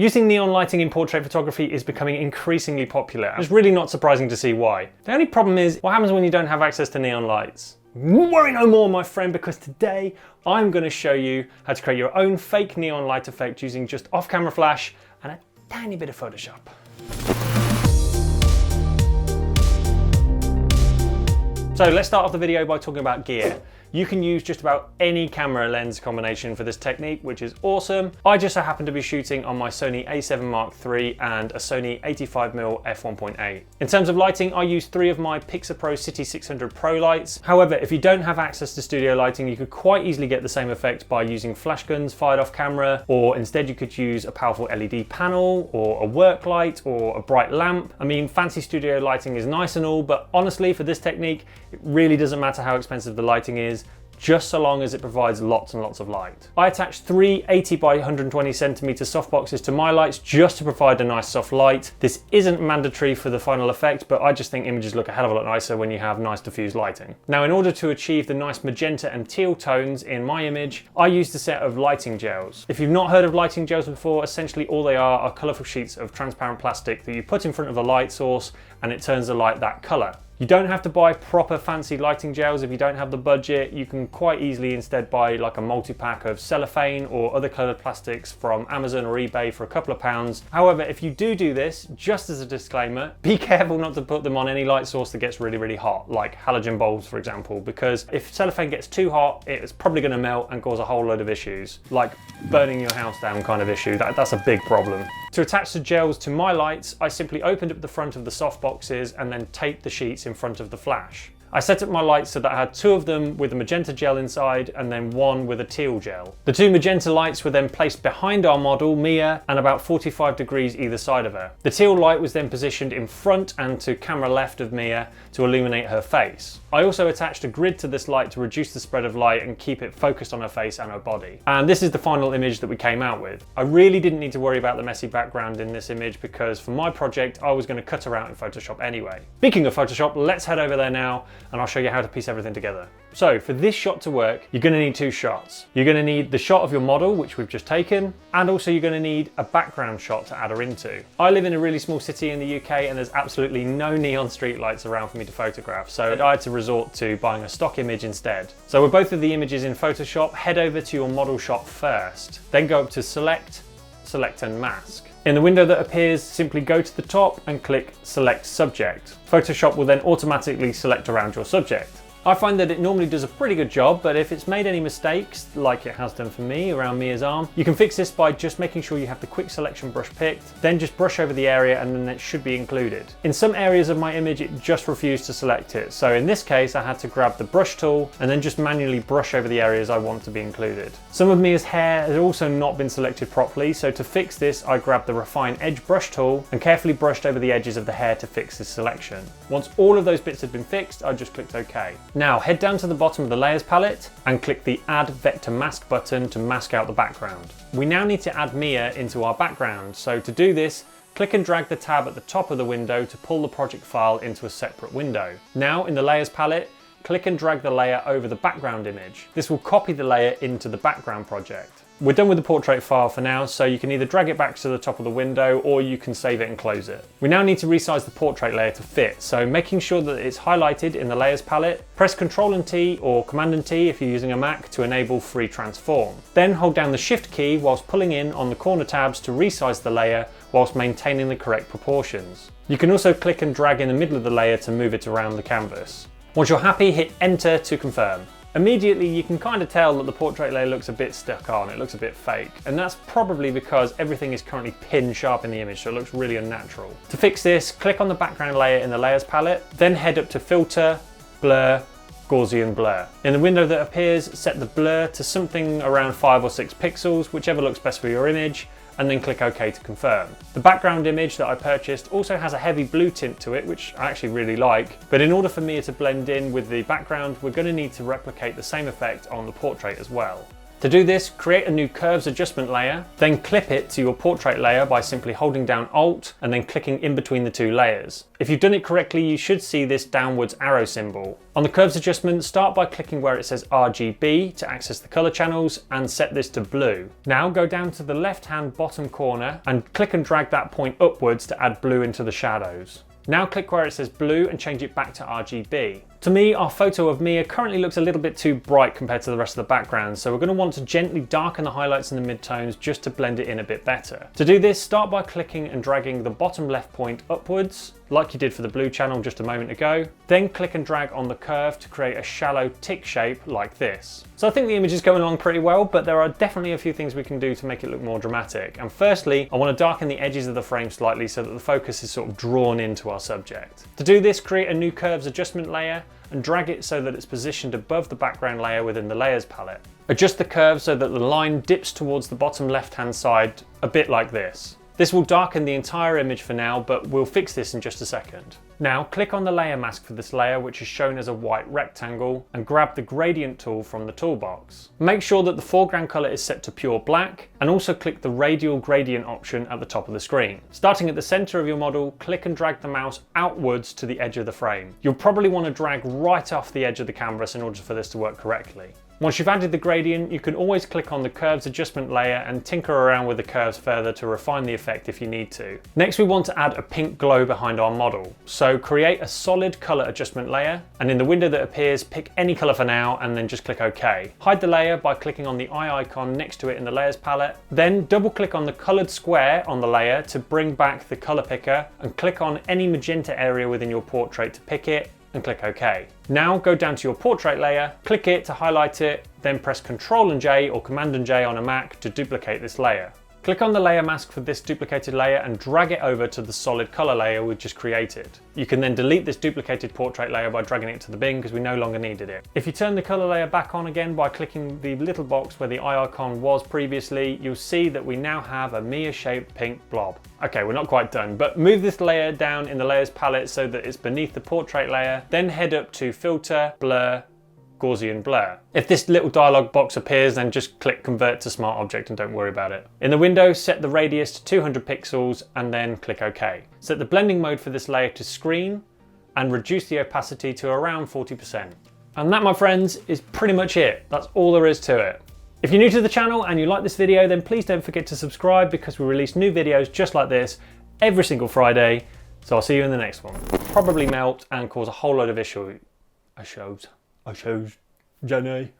Using neon lighting in portrait photography is becoming increasingly popular. It's really not surprising to see why. The only problem is, what happens when you don't have access to neon lights? Worry no more, my friend, because today I'm going to show you how to create your own fake neon light effect using just off-camera flash and a tiny bit of Photoshop. So let's start off the video by talking about gear. You can use just about any camera lens combination for this technique, which is awesome. I just so happen to be shooting on my Sony a7 Mark III and a Sony 85mm f1.8. In terms of lighting, I use 3 of my Pixapro City 600 Pro lights. However, if you don't have access to studio lighting, you could quite easily get the same effect by using flash guns fired off camera, or instead you could use a powerful LED panel or a work light or a bright lamp. I mean, fancy studio lighting is nice and all, but honestly, for this technique, it really doesn't matter how expensive the lighting is, just so long as it provides lots and lots of light. I attached 3 80 by 120 centimeter softboxes to my lights just to provide a nice soft light. This isn't mandatory for the final effect, but I just think images look a hell of a lot nicer when you have nice diffused lighting. Now, in order to achieve the nice magenta and teal tones in my image, I used a set of lighting gels. If you've not heard of lighting gels before, essentially all they are colourful sheets of transparent plastic that you put in front of a light source and it turns the light that colour. You don't have to buy proper fancy lighting gels if you don't have the budget. You can quite easily instead buy like a multi-pack of cellophane or other coloured plastics from Amazon or eBay for a couple of pounds. However, if you do this, just as a disclaimer, be careful not to put them on any light source that gets really, really hot, like halogen bulbs, for example, because if cellophane gets too hot, it's probably going to melt and cause a whole load of issues, like burning your house down kind of issue. That's a big problem. To attach the gels to my lights, I simply opened up the front of the soft boxes and then taped the sheets in front of the flash. I set up my lights so that I had 2 of them with a magenta gel inside and then 1 with a teal gel. The 2 magenta lights were then placed behind our model, Mia, and about 45 degrees either side of her. The teal light was then positioned in front and to camera left of Mia to illuminate her face. I also attached a grid to this light to reduce the spread of light and keep it focused on her face and her body. And this is the final image that we came out with. I really didn't need to worry about the messy background in this image because for my project, I was going to cut her out in Photoshop anyway. Speaking of Photoshop, let's head over there now and I'll show you how to piece everything together. So for this shot to work, you're going to need 2 shots. You're going to need the shot of your model, which we've just taken, and also you're going to need a background shot to add her into. I live in a really small city in the UK and there's absolutely no neon streetlights around for me to photograph, so I had to resort to buying a stock image instead. So with both of the images in Photoshop, head over to your model shot first, then go up to Select, Select and Mask. In the window that appears, simply go to the top and click Select Subject. Photoshop will then automatically select around your subject. I find that it normally does a pretty good job, but if it's made any mistakes, like it has done for me around Mia's arm, you can fix this by just making sure you have the quick selection brush picked, then just brush over the area and then it should be included. In some areas of my image, it just refused to select it. So in this case, I had to grab the brush tool and then just manually brush over the areas I want to be included. Some of Mia's hair has also not been selected properly, so to fix this, I grabbed the Refine Edge brush tool and carefully brushed over the edges of the hair to fix this selection. Once all of those bits had been fixed, I just clicked OK. Now head down to the bottom of the Layers palette and click the Add Vector Mask button to mask out the background. We now need to add Mia into our background, so to do this, click and drag the tab at the top of the window to pull the project file into a separate window. Now in the Layers palette, click and drag the layer over the background image. This will copy the layer into the background project. We're done with the portrait file for now, so you can either drag it back to the top of the window or you can save it and close it. We now need to resize the portrait layer to fit, so making sure that it's highlighted in the Layers palette, press Ctrl and T or Command and T if you're using a Mac to enable free transform. Then hold down the Shift key whilst pulling in on the corner tabs to resize the layer whilst maintaining the correct proportions. You can also click and drag in the middle of the layer to move it around the canvas. Once you're happy, hit Enter to confirm. Immediately you can kind of tell that the portrait layer looks a bit stuck on, it looks a bit fake, and that's probably because everything is currently pin sharp in the image, so it looks really unnatural. To fix this, click on the background layer in the Layers palette, then head up to Filter, Blur, Gaussian Blur. In the window that appears, set the blur to something around 5 or 6 pixels, whichever looks best for your image, and then click OK to confirm. The background image that I purchased also has a heavy blue tint to it, which I actually really like, but in order for Mia to blend in with the background, we're going to need to replicate the same effect on the portrait as well. To do this, create a new curves adjustment layer, then clip it to your portrait layer by simply holding down Alt and then clicking in between the two layers. If you've done it correctly, you should see this downwards arrow symbol. On the curves adjustment, start by clicking where it says RGB to access the color channels and set this to blue. Now go down to the left-hand bottom corner and click and drag that point upwards to add blue into the shadows. Now click where it says blue and change it back to RGB. To me, our photo of Mia currently looks a little bit too bright compared to the rest of the background, so we're going to want to gently darken the highlights and the midtones just to blend it in a bit better. To do this, start by clicking and dragging the bottom left point upwards, like you did for the blue channel just a moment ago. Then click and drag on the curve to create a shallow tick shape like this. So I think the image is going along pretty well, but there are definitely a few things we can do to make it look more dramatic. And firstly, I want to darken the edges of the frame slightly so that the focus is sort of drawn into our subject. To do this, create a new curves adjustment layer and drag it so that it's positioned above the background layer within the layers palette. Adjust the curve so that the line dips towards the bottom left-hand side, a bit like this. This will darken the entire image for now, but we'll fix this in just a second. Now click on the layer mask for this layer, which is shown as a white rectangle, and grab the gradient tool from the toolbox. Make sure that the foreground color is set to pure black, and also click the radial gradient option at the top of the screen. Starting at the center of your model, click and drag the mouse outwards to the edge of the frame. You'll probably want to drag right off the edge of the canvas in order for this to work correctly. Once you've added the gradient, you can always click on the curves adjustment layer and tinker around with the curves further to refine the effect if you need to. Next, we want to add a pink glow behind our model. So create a solid color adjustment layer, and in the window that appears, pick any color for now and then just click OK. Hide the layer by clicking on the eye icon next to it in the layers palette. Then double click on the colored square on the layer to bring back the color picker, and click on any magenta area within your portrait to pick it, and click OK. Now go down to your portrait layer, click it to highlight it, then press Ctrl and J or Command and J on a Mac to duplicate this layer. Click on the layer mask for this duplicated layer and drag it over to the solid color layer we just created. You can then delete this duplicated portrait layer by dragging it to the bin because we no longer needed it. If you turn the color layer back on again by clicking the little box where the eye icon was previously, you'll see that we now have a Mia-shaped pink blob. Okay, we're not quite done, but move this layer down in the layers palette so that it's beneath the portrait layer, then head up to Filter, Blur, Gaussian Blur. If this little dialog box appears, then just click Convert to Smart Object and don't worry about it. In the window, set the radius to 200 pixels and then click OK. Set the blending mode for this layer to screen and reduce the opacity to around 40%. And that, my friends, is pretty much it. That's all there is to it. If you're new to the channel and you like this video, then please don't forget to subscribe because we release new videos just like this every single Friday. So I'll see you in the next one. Probably melt and cause a whole load of issues. Jenny.